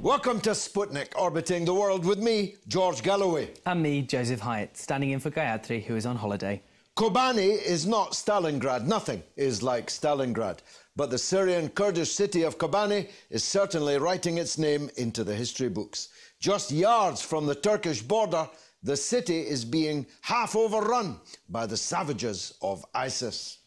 Welcome to Sputnik, orbiting the world with me, George Galloway. And me, Joseph Hayat, standing in for Gayatri, who is on holiday. Kobani is not Stalingrad. Nothing is like Stalingrad. But the Syrian Kurdish city of Kobani is certainly writing its name into the history books. Just yards from the Turkish border, the city is being half overrun by the savages of ISIS.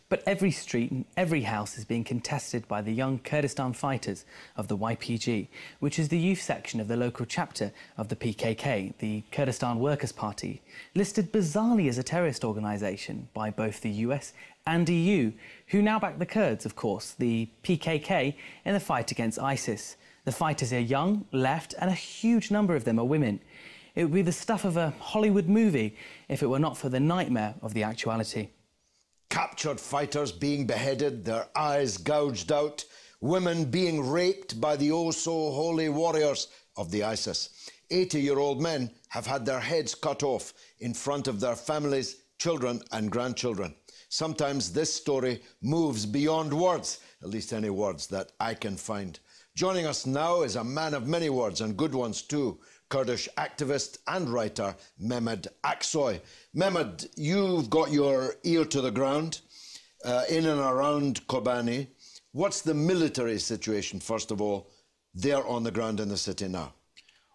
But every street and every house is being contested by the young Kurdistan fighters of the YPG, which is the youth section of the local chapter of the PKK, the Kurdistan Workers' Party, listed bizarrely as a terrorist organisation by both the US and EU, who now back the Kurds, of course, the PKK, in the fight against ISIS. The fighters are young, left, and a huge number of them are women. It would be the stuff of a Hollywood movie if it were not for the nightmare of the actuality. Captured fighters being beheaded, their eyes gouged out, women being raped by the oh-so-holy warriors of the ISIS. 80-year-old men have had their heads cut off in front of their families, children and grandchildren. Sometimes this story moves beyond words, at least any words that I can find. Joining us now is a man of many words, and good ones too, Kurdish activist and writer Mehmed Aksoy. Mehmed, you've got your ear to the ground in and around Kobani. What's the military situation, first of all, there on the ground in the city now?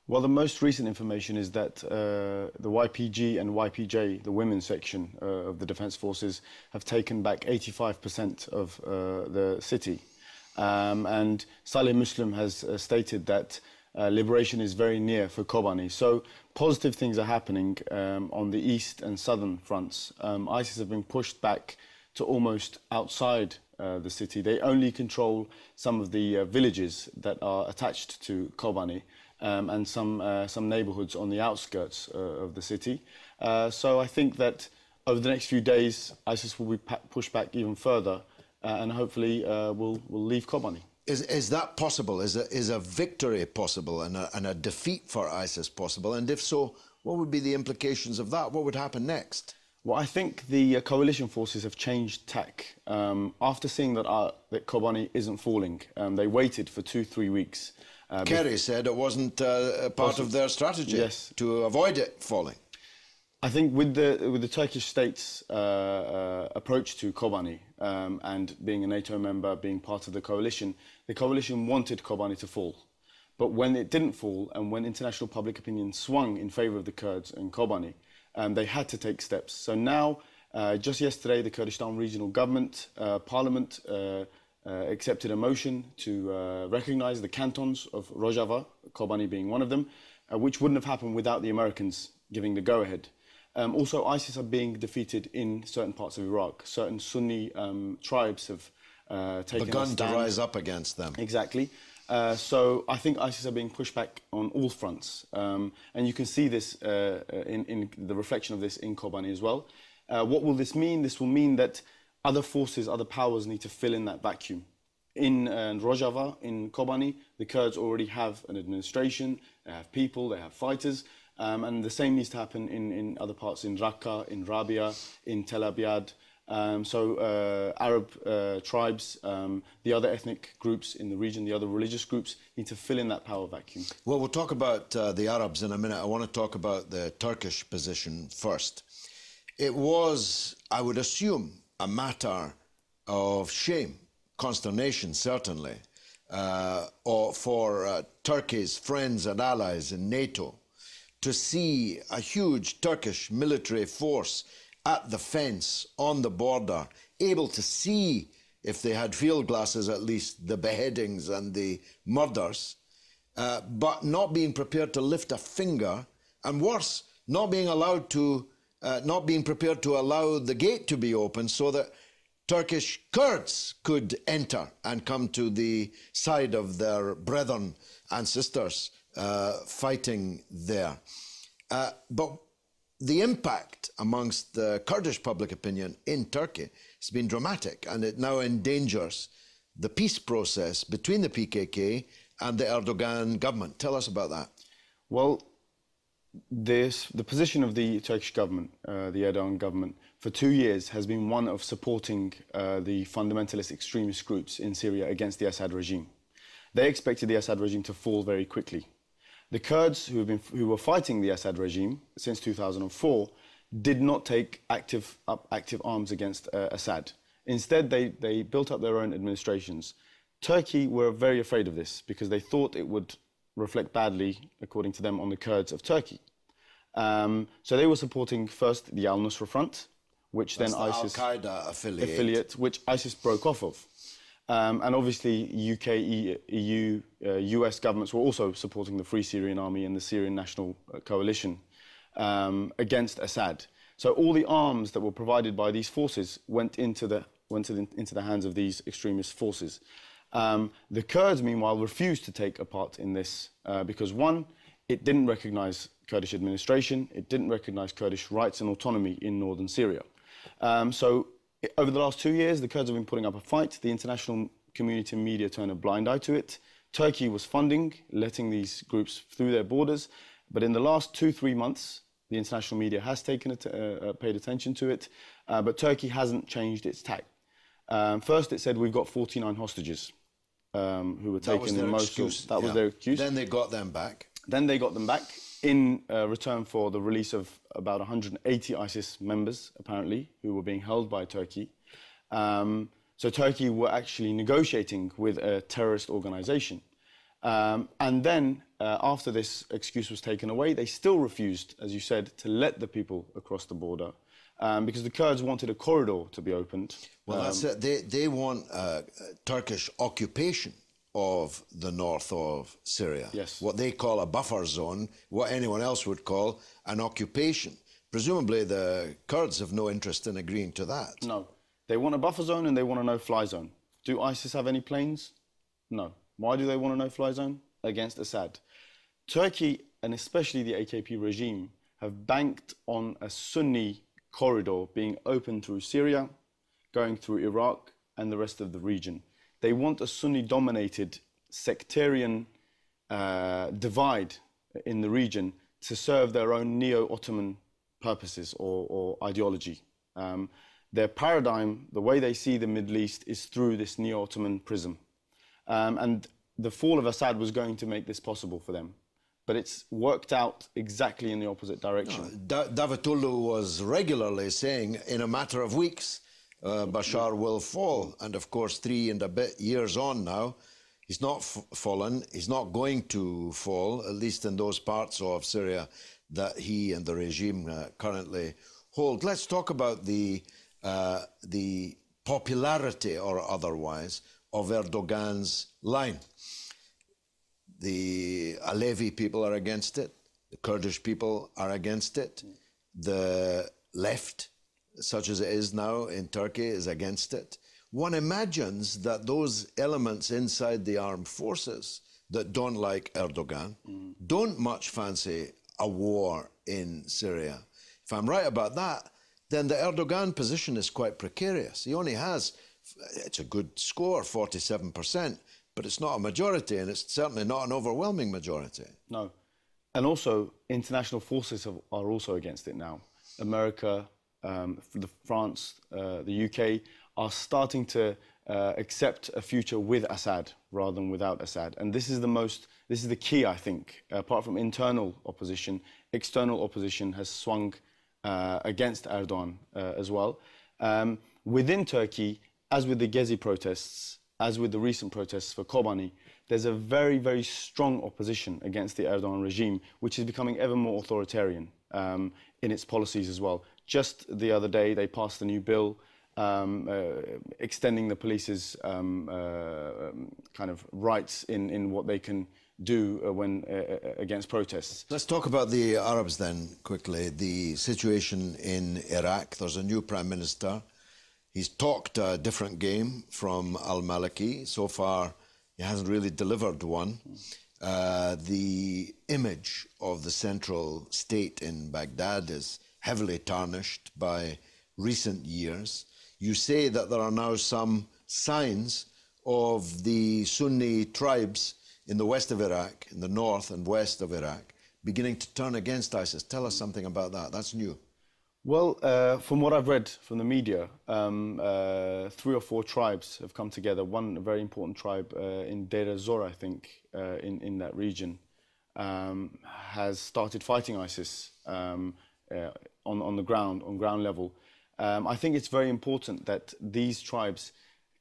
Well, the most recent information is that the YPG and YPJ, the women's section of the Defence Forces, have taken back 85% of the city. And Saleh Muslim has stated that liberation is very near for Kobani. So positive things are happening on the east and southern fronts. ISIS have been pushed back to almost outside the city. They only control some of the villages that are attached to Kobani and some neighbourhoods on the outskirts of the city. So I think that over the next few days, ISIS will be pushed back even further and hopefully will leave Kobani. Is that possible? Is a victory possible and a defeat for ISIS possible? And if so, what would be the implications of that? What would happen next? Well, I think the coalition forces have changed tack. After seeing that Kobani isn't falling, they waited for 2-3 weeks. Kerry said it wasn't part of their strategy to avoid it falling. I think with the Turkish state's approach to Kobani and being a NATO member, being part of the coalition wanted Kobani to fall. But when it didn't fall and when international public opinion swung in favour of the Kurds and Kobani, they had to take steps. So now, just yesterday, the Kurdistan Regional Government, Parliament, accepted a motion to recognise the cantons of Rojava, Kobani being one of them, which wouldn't have happened without the Americans giving the go-ahead. Also, ISIS are being defeated in certain parts of Iraq. Certain Sunni tribes have begun to rise up against them. Exactly. So I think ISIS are being pushed back on all fronts. And you can see this in the reflection of this in Kobani as well. What will this mean? This will mean that other forces, other powers need to fill in that vacuum. In Rojava, in Kobani, the Kurds already have an administration, they have people, they have fighters. And the same needs to happen in other parts, in Raqqa, in Rabia, in Tel Abyad. So Arab tribes, the other ethnic groups in the region, the other religious groups, need to fill in that power vacuum. Well, we'll talk about the Arabs in a minute. I want to talk about the Turkish position first. It was, I would assume, a matter of shame, consternation certainly, for Turkey's friends and allies in NATO, to see a huge Turkish military force at the fence, on the border, able to see, if they had field glasses at least, the beheadings and the murders, but not being prepared to lift a finger, and worse, not being prepared to allow the gate to be open so that Turkish Kurds could enter and come to the side of their brethren and sisters fighting there. But the impact amongst the Kurdish public opinion in Turkey has been dramatic, and it now endangers the peace process between the PKK and the Erdogan government. Tell us about that. Well, the position of the Turkish government, the Erdogan government, for 2 years has been one of supporting the fundamentalist extremist groups in Syria against the Assad regime. They expected the Assad regime to fall very quickly. The Kurds who were fighting the Assad regime since 2004 did not take active arms against Assad. Instead, they built up their own administrations. Turkey were very afraid of this because they thought it would reflect badly, according to them, on the Kurds of Turkey. So they were supporting first the Al-Nusra Front, which That's then the ISIS... Al-Qaeda affiliate. Which ISIS broke off of. And obviously UK, EU, US governments were also supporting the Free Syrian Army and the Syrian National Coalition against Assad. So all the arms that were provided by these forces went into the hands of these extremist forces. The Kurds, meanwhile, refused to take a part in this because, one, it didn't recognise Kurdish administration, it didn't recognise Kurdish rights and autonomy in northern Syria. So over the last 2 years, the Kurds have been putting up a fight. The international community and media turned a blind eye to it. Turkey was funding, letting these groups through their borders. But in the last 2-3 months, the international media has paid attention to it. But Turkey hasn't changed its tack. First, it said we've got 49 hostages who were taken in Mosul. That was their excuse. Then they got them back. Then they got them back in return for the release of about 180 ISIS members, apparently, who were being held by Turkey. So Turkey were actually negotiating with a terrorist organization. And then, after this excuse was taken away, they still refused, as you said, to let the people across the border because the Kurds wanted a corridor to be opened. Well, that's it. They want Turkish occupation of the north of Syria. Yes. What they call a buffer zone, what anyone else would call an occupation. Presumably the Kurds have no interest in agreeing to that. No. They want a buffer zone and they want a no-fly zone. Do ISIS have any planes? No. Why do they want a no-fly zone? Against Assad. Turkey, and especially the AKP regime, have banked on a Sunni corridor being opened through Syria, going through Iraq and the rest of the region. They want a Sunni-dominated sectarian divide in the region to serve their own neo-Ottoman purposes or ideology. Their paradigm, the way they see the Middle East, is through this neo-Ottoman prism. And the fall of Assad was going to make this possible for them. But it's worked out exactly in the opposite direction. Davutoglu was regularly saying, in a matter of weeks, Bashar will fall. And of course, 3 and a bit years on now, he's not fallen. He's not going to fall, at least in those parts of Syria that he and the regime currently hold. Let's talk about the popularity or otherwise of Erdogan's line. The Alevi people are against it. The Kurdish people are against it. The left, such as it is now in Turkey, is against it. One imagines that those elements inside the armed forces that don't like Erdogan don't much fancy a war in Syria. If I'm right about that, then the Erdogan position is quite precarious. He only has, it's a good score, 47%, but it's not a majority, and it's certainly not an overwhelming majority. No. And also, international forces are also against it now. America, France, the UK are starting to accept a future with Assad rather than without Assad. And this is the key, I think. Apart from internal opposition, external opposition has swung against Erdogan as well. Within Turkey, as with the Gezi protests, as with the recent protests for Kobani, there's a very, very strong opposition against the Erdogan regime, which is becoming ever more authoritarian in its policies as well. Just the other day, they passed a new bill extending the police's kind of rights in what they can do when against protests. Let's talk about the Arabs then, quickly. The situation in Iraq. There's a new Prime Minister. He's talked a different game from al-Maliki. So far, he hasn't really delivered one. The image of the central state in Baghdad is heavily tarnished by recent years. You say that there are now some signs of the Sunni tribes in the west of Iraq, in the north and west of Iraq, beginning to turn against ISIS. Tell us something about that. That's new. Well, from what I've read from the media, 3 or 4 tribes have come together. One very important tribe in Deir ez-Zor, I think, in that region, has started fighting ISIS on the ground, on ground level. I think it's very important that these tribes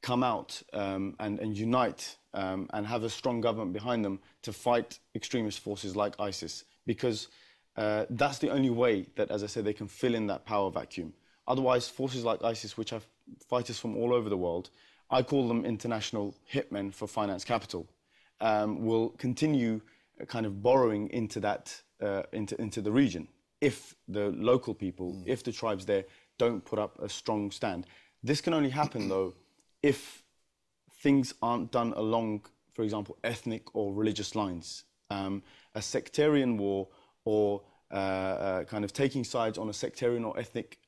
come out and unite and have a strong government behind them to fight extremist forces like ISIS, because that's the only way that, as I said, they can fill in that power vacuum. Otherwise, forces like ISIS, which have fighters from all over the world, I call them international hitmen for finance capital, will continue kind of borrowing into that, into the region if the local people, if the tribes there don't put up a strong stand. This can only happen, though, if things aren't done along, for example, ethnic or religious lines. A sectarian war or kind of taking sides on a sectarian or ethnic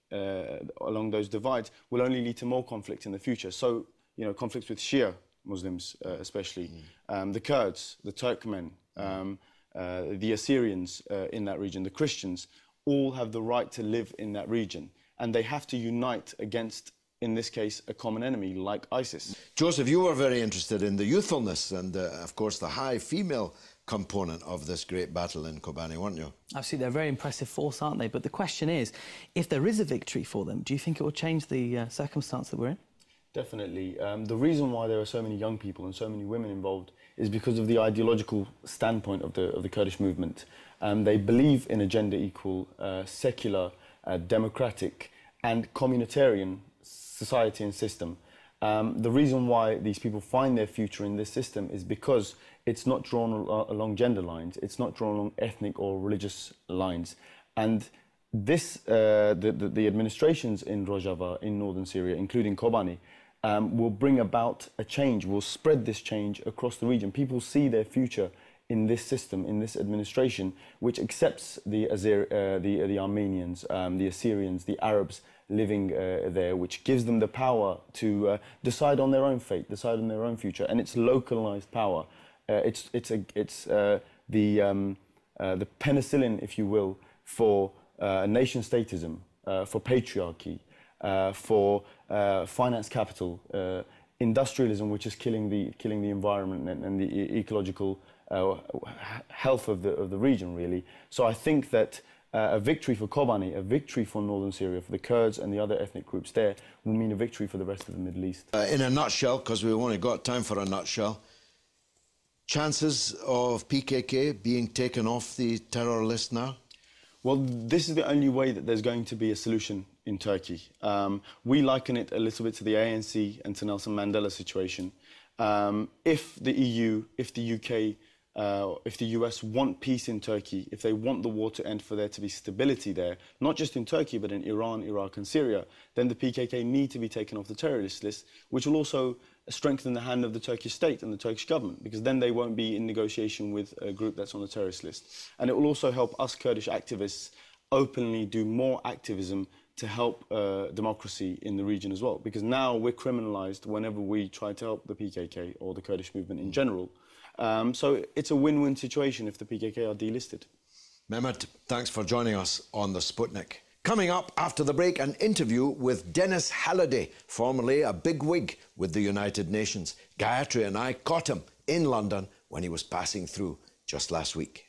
along those divides will only lead to more conflict in the future. So, you know, conflicts with Shia Muslims especially, the Kurds, the Turkmen, the Assyrians in that region, the Christians, all have the right to live in that region. And they have to unite against, in this case, a common enemy like ISIS. Joseph, you were very interested in the youthfulness and, of course, the high female component of this great battle in Kobani, weren't you? Absolutely, they're a very impressive force, aren't they? But the question is, if there is a victory for them, do you think it will change the circumstance that we're in? Definitely. The reason why there are so many young people and so many women involved is because of the ideological standpoint of the Kurdish movement. They believe in a gender equal, secular, democratic and communitarian society and system. The reason why these people find their future in this system is because it's not drawn along gender lines, it's not drawn along ethnic or religious lines. And this, the administrations in Rojava, in northern Syria, including Kobani, will bring about a change, will spread this change across the region. People see their future in this system, in this administration, which accepts the Armenians, the Assyrians, the Arabs living there, which gives them the power to decide on their own fate, decide on their own future, and it's localized power. It's the penicillin, if you will, for nation-statism, for patriarchy, for finance capital, industrialism, which is killing the environment and the ecological health of the region, really. So I think that a victory for Kobani, a victory for northern Syria, for the Kurds and the other ethnic groups there, will mean a victory for the rest of the Middle East. In a nutshell, because we've only got time for a nutshell, chances of PKK being taken off the terror list now? Well, this is the only way that there's going to be a solution in Turkey. We liken it a little bit to the ANC and to Nelson Mandela situation. If the EU, if the UK, if the US want peace in Turkey, if they want the war to end, for there to be stability there, not just in Turkey, but in Iran, Iraq and Syria, then the PKK need to be taken off the terrorist list, which will also strengthen the hand of the Turkish state and the Turkish government, because then they won't be in negotiation with a group that's on the terrorist list. And it will also help us Kurdish activists openly do more activism to help democracy in the region as well, because now we're criminalized whenever we try to help the PKK or the Kurdish movement in general. So it's a win-win situation if the PKK are delisted. Mehmet, thanks for joining us on the Sputnik. Coming up after the break, an interview with Dennis Halliday, formerly a bigwig with the United Nations. Gayatri and I caught him in London when he was passing through just last week.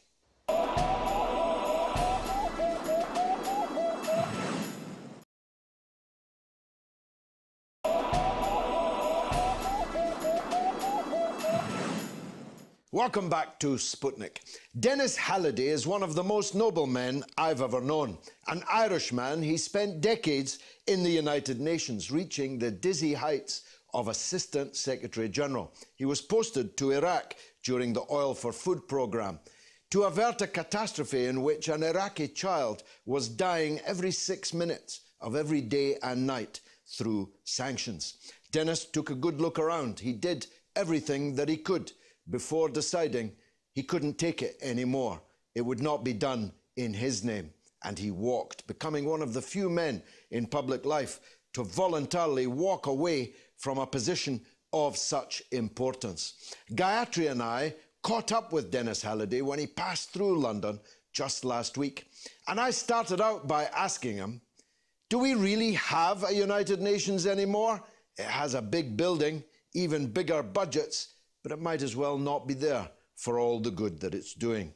Welcome back to Sputnik. Dennis Halliday is one of the most noble men I've ever known. An Irishman, he spent decades in the United Nations, reaching the dizzy heights of Assistant Secretary General. He was posted to Iraq during the Oil for Food programme to avert a catastrophe in which an Iraqi child was dying every 6 minutes of every day and night. through sanctions. Dennis took a good look around. He did everything that he could before deciding he couldn't take it anymore. It would not be done in his name. And he walked, becoming one of the few men in public life to voluntarily walk away from a position of such importance. Gayatri and I caught up with Dennis Halliday when he passed through London just last week. And I started out by asking him, do we really have a United Nations anymore? It has a big building, even bigger budgets, but it might as well not be there for all the good that it's doing.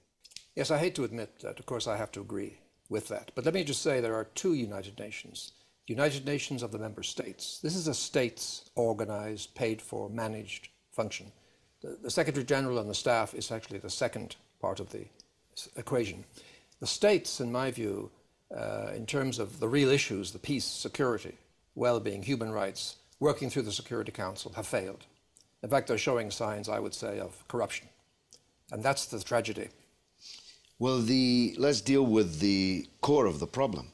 Yes, I hate to admit that, of course, I have to agree with that. But let me just say there are two United Nations. United Nations of the member states. This is a states organized, paid for, managed function. The Secretary General and the staff is actually the second part of the equation. The states, in my view, in terms of the real issues, the peace, security, well-being, human rights, working through the Security Council, have failed. In fact, they're showing signs, I would say, of corruption. And that's the tragedy. Well, let's deal with the core of the problem.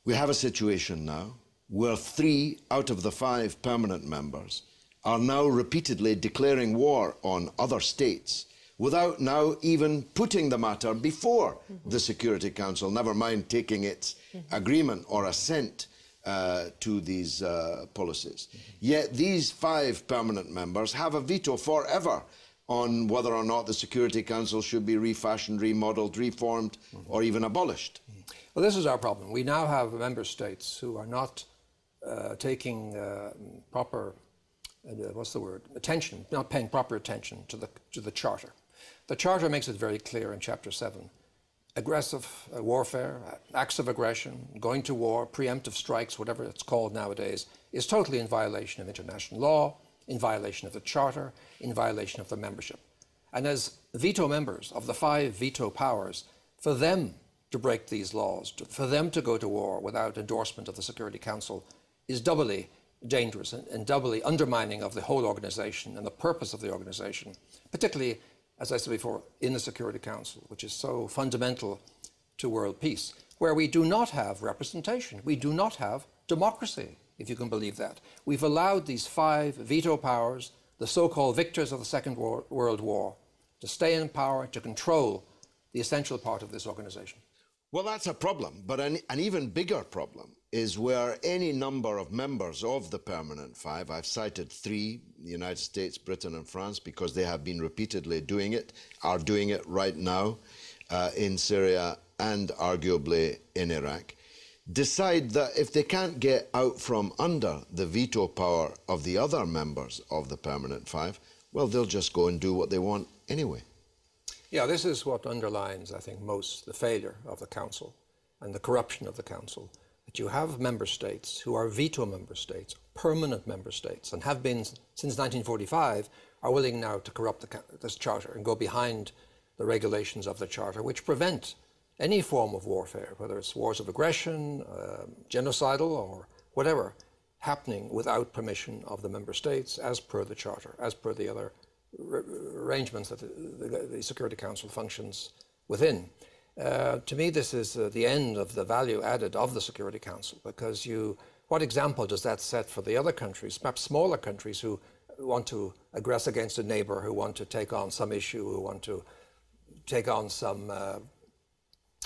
We have a situation now where 3 out of the 5 permanent members are now repeatedly declaring war on other states without now even putting the matter before the Security Council, never mind taking its agreement or assent to these policies. Yet these 5 permanent members have a veto forever on whether or not the Security Council should be refashioned, remodelled, reformed, or even abolished. Well, this is our problem. We now have member states who are not taking proper, attention, not paying proper attention to the Charter. The Charter makes it very clear in Chapter 7. Aggressive warfare, acts of aggression, going to war, preemptive strikes, whatever it's called nowadays, is totally in violation of international law, in violation of the Charter, in violation of the membership. And as veto members of the 5 veto powers, for them to break these laws, for them to go to war without endorsement of the Security Council is doubly dangerous and doubly undermining of the whole organization and the purpose of the organization, particularly, as I said before, in the Security Council, which is so fundamental to world peace, where we do not have representation. We do not have democracy, if you can believe that. We've allowed these 5 veto powers, the so-called victors of the Second World War, to stay in power, to control the essential part of this organization. Well, that's a problem, but an even bigger problem is where any number of members of the permanent 5, I've cited 3, the United States, Britain and France, because they have been repeatedly doing it, are doing it right now in Syria and arguably in Iraq, decide that if they can't get out from under the veto power of the other members of the permanent 5, well, they'll just go and do what they want anyway. Yeah, this is what underlines, I think, most the failure of the Council and the corruption of the Council, that you have member states who are veto member states, permanent member states, and have been since 1945, are willing now to corrupt this Charter and go behind the regulations of the Charter, which prevent any form of warfare, whether it's wars of aggression, genocidal, or whatever, happening without permission of the member states, as per the Charter, as per the other arrangements that the Security Council functions within. To me, this is the end of the value added of the Security Council, because what example does that set for the other countries, perhaps smaller countries who want to aggress against a neighbor, who want to take on some issue, who want to take on some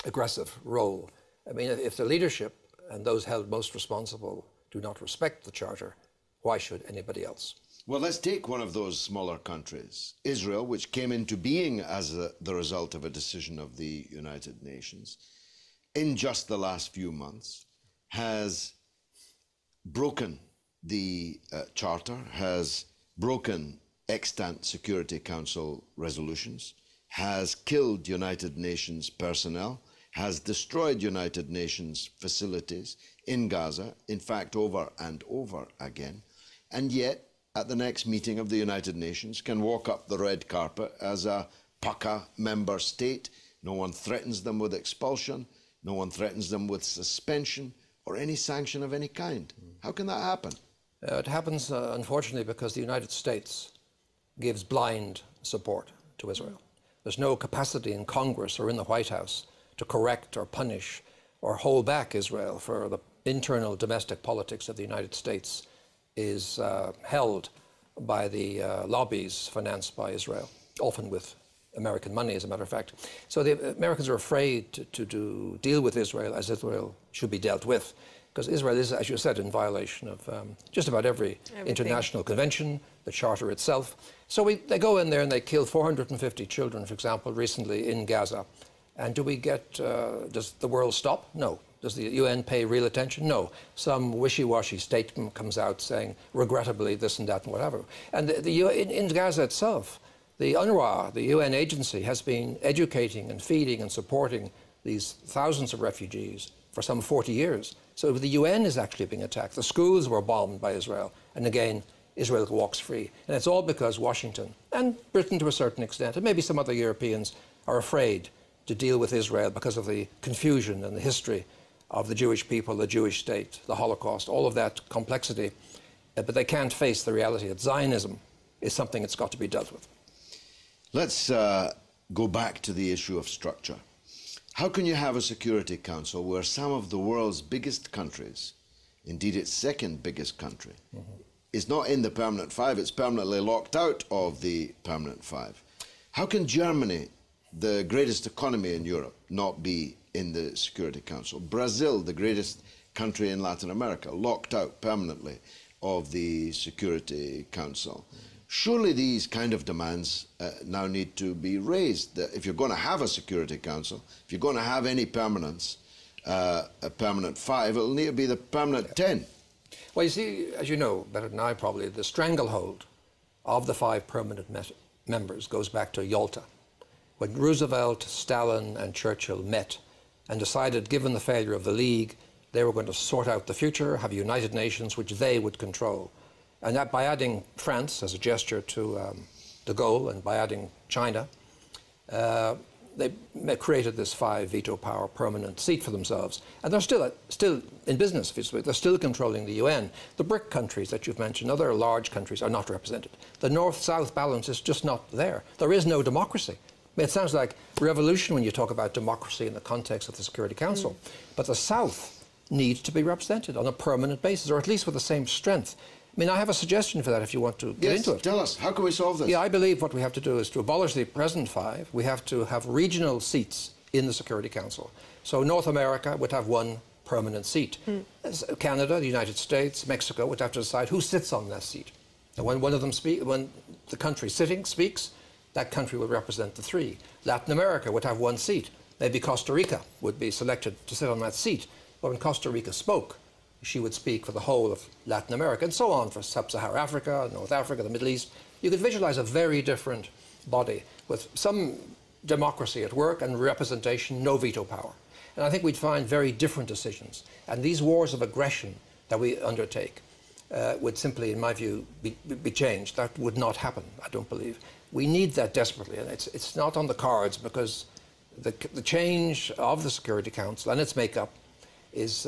aggressive role? I mean, if the leadership and those held most responsible do not respect the Charter, why should anybody else? Well, let's take one of those smaller countries, Israel, which came into being as the result of a decision of the United Nations, in just the last few months, has broken the Charter, has broken extant Security Council resolutions, has killed United Nations personnel, has destroyed United Nations facilities in Gaza, in fact, over and over again, and yet, at the next meeting of the United Nations, can walk up the red carpet as a PACA member state. No one threatens them with expulsion. No one threatens them with suspension or any sanction of any kind. How can that happen? It happens, unfortunately, because the United States gives blind support to Israel. There's no capacity in Congress or in the White House to correct or punish or hold back Israel for the internal domestic politics of the United States is held by the lobbies financed by Israel, often with American money, as a matter of fact. So the Americans are afraid to deal with Israel as Israel should be dealt with, because Israel is, as you said, in violation of just about every international convention, the Charter itself. So they go in there and they kill 450 children, for example, recently in Gaza. And do we get, does the world stop? No. Does the UN pay real attention? No. Some wishy-washy statement comes out saying, regrettably, this and that and whatever. And in Gaza itself, the UNRWA, the UN agency, has been educating and feeding and supporting these thousands of refugees for some 40 years. So the UN is actually being attacked. The schools were bombed by Israel. And again, Israel walks free. And it's all because Washington, and Britain to a certain extent, and maybe some other Europeans, are afraid to deal with Israel because of the confusion and the history of the Jewish people, the Jewish state, the Holocaust, all of that complexity. But they can't face the reality that Zionism is something that's got to be dealt with. Let's go back to the issue of structure. How can you have a Security Council where some of the world's biggest countries, indeed its second biggest country, is not in the Permanent Five, it's permanently locked out of the Permanent Five? How can Germany, the greatest economy in Europe, not be in the Security Council? Brazil, the greatest country in Latin America, locked out permanently of the Security Council. Surely these kind of demands now need to be raised. If you're going to have a Security Council, if you're going to have any permanence, a Permanent Five, it'll need to be the Permanent 10. Well, you see, as you know better than I probably, the stranglehold of the 5 permanent members goes back to Yalta, when Roosevelt, Stalin and Churchill met and decided, given the failure of the League, they were going to sort out the future, have a United Nations which they would control. And that by adding France as a gesture to de Gaulle and by adding China, they created this 5 veto power permanent seat for themselves. And they're still in business, they're still controlling the UN. The BRIC countries that you've mentioned, other large countries, are not represented. The North-South balance is just not there. There is no democracy. I mean, it sounds like revolution when you talk about democracy in the context of the Security Council. But the South needs to be represented on a permanent basis, or at least with the same strength. I mean, I have a suggestion for that if you want to get into it. Tell us, how can we solve this? Yeah, I believe what we have to do is to abolish the present 5. We have to have regional seats in the Security Council. So North America would have 1 permanent seat. Canada, the United States, Mexico would have to decide who sits on that seat. And when one of them when the country sitting speaks, that country will represent the 3. Latin America would have 1 seat. Maybe Costa Rica would be selected to sit on that seat. But when Costa Rica spoke, she would speak for the whole of Latin America, and so on for Sub-Saharan Africa, North Africa, the Middle East. You could visualize a very different body with some democracy at work and representation, no veto power. And I think we'd find very different decisions. And these wars of aggression that we undertake would simply, in my view, be changed. That would not happen, I don't believe. We need that desperately, and it's not on the cards because the change of the Security Council and its makeup is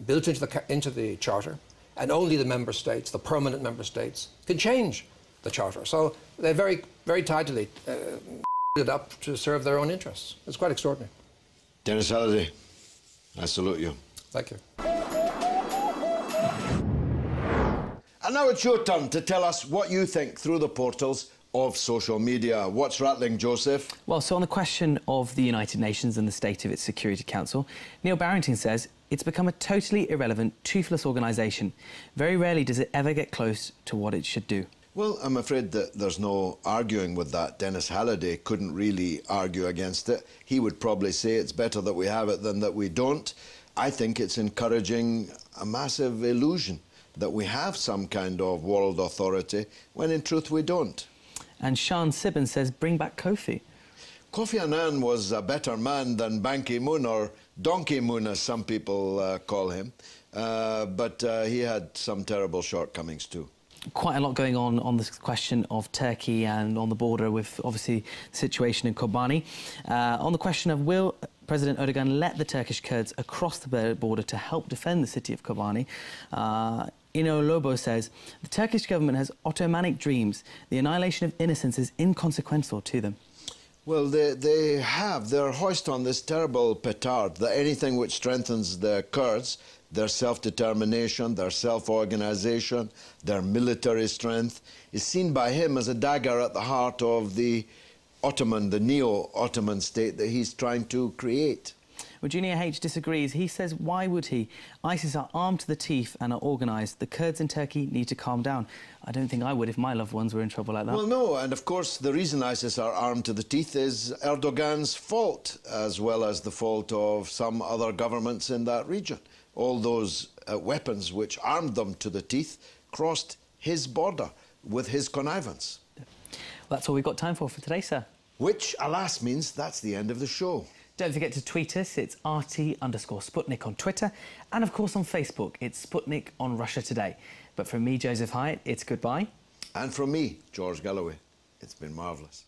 built into the Charter, and only the member states, the permanent member states, can change the Charter. So they're very, very tightly it up to serve their own interests. It's quite extraordinary. Dennis Halliday, I salute you. Thank you. And now it's your turn to tell us what you think through the portals of social media. What's rattling, Joseph? Well, so on the question of the United Nations and the state of its Security Council, Neil Barrington says it's become a totally irrelevant, toothless organisation. Very rarely does it ever get close to what it should do. Well, I'm afraid that there's no arguing with that. Dennis Halliday couldn't really argue against it. He would probably say it's better that we have it than that we don't. I think it's encouraging a massive illusion that we have some kind of world authority, when in truth we don't. And Sean Sibben says, bring back Kofi. Kofi Annan was a better man than Ban Ki-moon, or Donkey Moon, as some people call him. But he had some terrible shortcomings too. Quite a lot going on this question of Turkey and on the border with, obviously, the situation in Kobani. On the question of will President Erdogan let the Turkish Kurds across the border to help defend the city of Kobani, Ino Lobo says, the Turkish government has Ottomanic dreams. The annihilation of innocence is inconsequential to them. Well, they have. They're hoist on this terrible petard that anything which strengthens the Kurds, their self-determination, their self-organisation, their military strength, is seen by him as a dagger at the heart of the Ottoman, the neo-Ottoman state that he's trying to create. Well, Junior H disagrees. He says, why would he? ISIS are armed to the teeth and are organised. The Kurds in Turkey need to calm down. I don't think I would if my loved ones were in trouble like that. Well, no, and of course the reason ISIS are armed to the teeth is Erdogan's fault, as well as the fault of some other governments in that region. All those weapons which armed them to the teeth crossed his border with his connivance. Well, that's all we've got time for today, sir. Which, alas, means that's the end of the show. Don't forget to tweet us. It's RT_Sputnik on Twitter. And, of course, on Facebook, it's Sputnik on Russia Today. But from me, Joseph Hayat, it's goodbye. And from me, George Galloway, it's been marvellous.